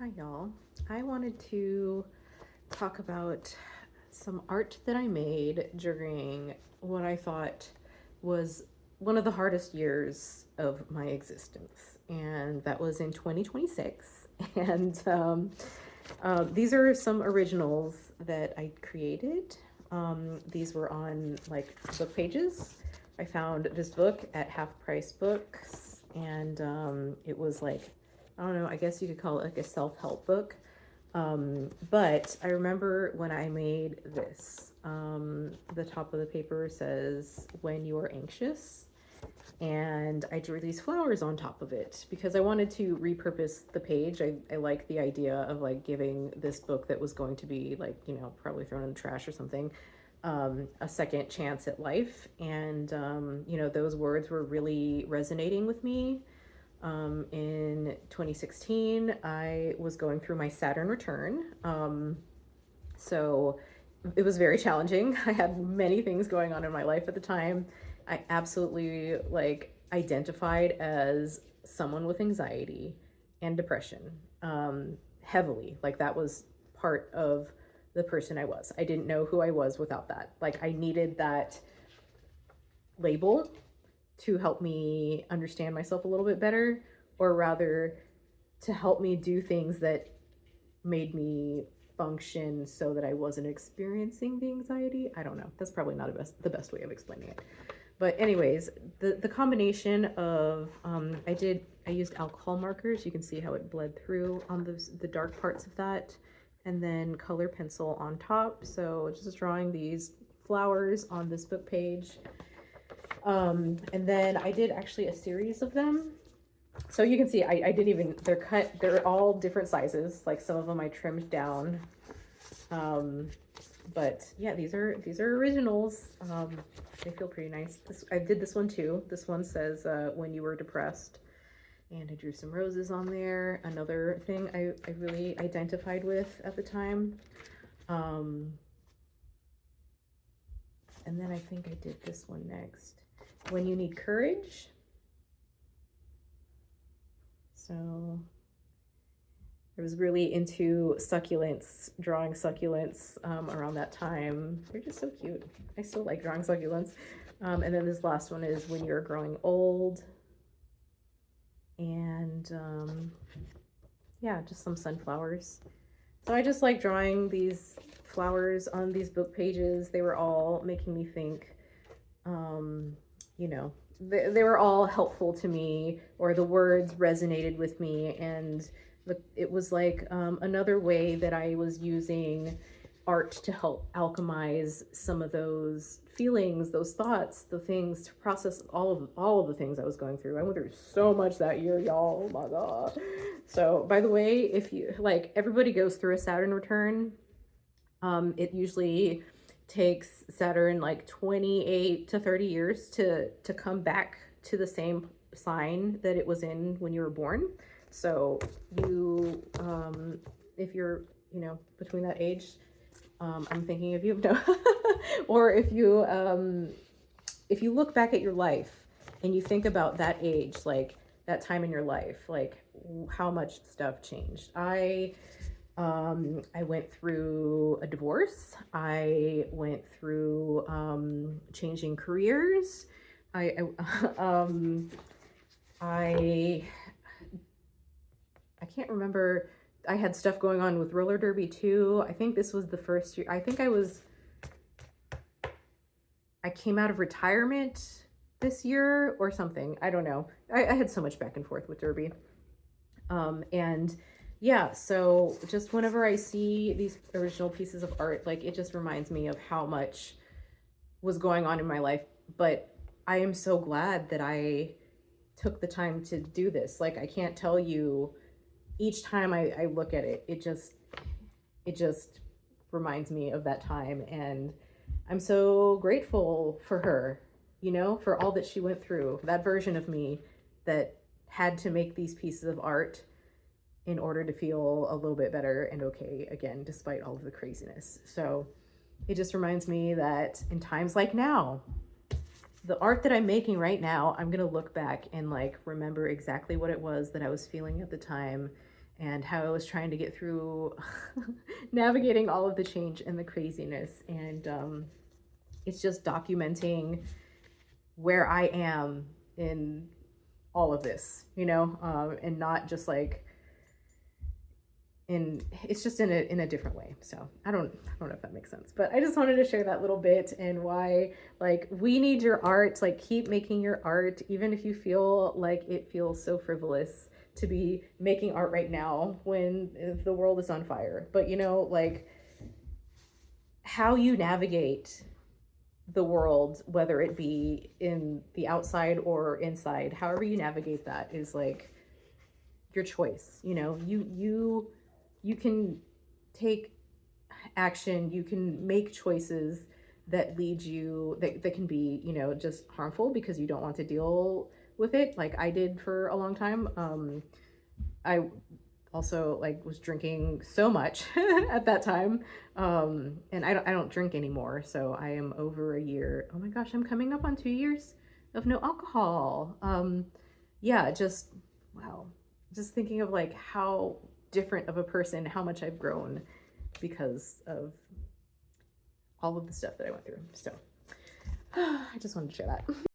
Hi, y'all. I wanted to talk about some art that I made during what I thought was one of the hardest years of my existence, and that was in 2026. And these are some originals that I created. These were on like book pages. I found this book at Half Price Books, and it was like, I don't know, I guess you could call it like a self-help book. But I remember when I made this, the top of the paper says, "When you are anxious." And I drew these flowers on top of it because I wanted to repurpose the page. I like the idea of like giving this book that was going to be like, probably thrown in the trash or something, a second chance at life. And, those words were really resonating with me. In 2016, I was going through my Saturn return. So it was very challenging. I had many things going on in my life at the time. I absolutely like identified as someone with anxiety and depression, heavily. Like that was part of the person I was. I didn't know who I was without that. Like I needed that label to help me understand myself a little bit better, or rather to help me do things that made me function so that I wasn't experiencing the anxiety. I don't know. That's probably not the best way of explaining it. But anyways, the combination of I used alcohol markers. You can see how it bled through on the dark parts of that, and then color pencil on top. So just drawing these flowers on this book page. And then I did actually a series of them. So you can see I didn't even, they're all different sizes. Like some of them I trimmed down. But yeah, these are originals. They feel pretty nice. I did this one too. This one says, "When you were depressed." And I drew some roses on there. Another thing I really identified with at the time. And then I think I did this one next. "When you need courage." So I was really into succulents, drawing succulents around that time. They're just so cute. I still like drawing succulents. And then this last one is "When you're growing old." And yeah, just some sunflowers. So I just like drawing these flowers on these book pages. They were all making me think, you know, they were all helpful to me, or the words resonated with me. And it was like another way that I was using art to help alchemize some of those feelings, those thoughts, the things, to process all of the things I was going through. I went through so much that year, y'all. Oh my god. So by the way, if you like, everybody goes through a Saturn return. It usually takes Saturn like 28 to 30 years to come back to the same sign that it was in when you were born. So you, if you're, between that age, I'm thinking of you. No. Or if you look back at your life and you think about that age, like that time in your life, like how much stuff changed. I went through a divorce. I went through changing careers. I I I can't remember. I had stuff going on with roller derby too. I think this was the first year. I think I came out of retirement this year or something. I don't know. I had so much back and forth with derby. And yeah, so just whenever I see these original pieces of art, like it just reminds me of how much was going on in my life. But I am so glad that I took the time to do this. Like I can't tell you, each time I look at it, it just reminds me of that time. And I'm so grateful for her, for all that she went through, that version of me that had to make these pieces of art in order to feel a little bit better and okay again, despite all of the craziness. So it just reminds me that in times like now, the art that I'm making right now, I'm going to look back and like remember exactly what it was that I was feeling at the time and how I was trying to get through navigating all of the change and the craziness. And it's just documenting where I am in all of this, and not just like it's just in a different way. So I don't know if that makes sense, but I just wanted to share that little bit, and why, like, we need your art. Like, keep making your art, even if you feel like it feels so frivolous to be making art right now when the world is on fire. But like, how you navigate the world, whether it be in the outside or inside, however you navigate that is like your choice. You can take action, you can make choices that lead you, that can be, just harmful because you don't want to deal with it, like I did for a long time. I also like was drinking so much at that time, and I don't drink anymore, so I am over a year. Oh my gosh, I'm coming up on 2 years of no alcohol. Yeah, just wow, just thinking of like how different of a person, how much I've grown because of all of the stuff that I went through. So I just wanted to share that.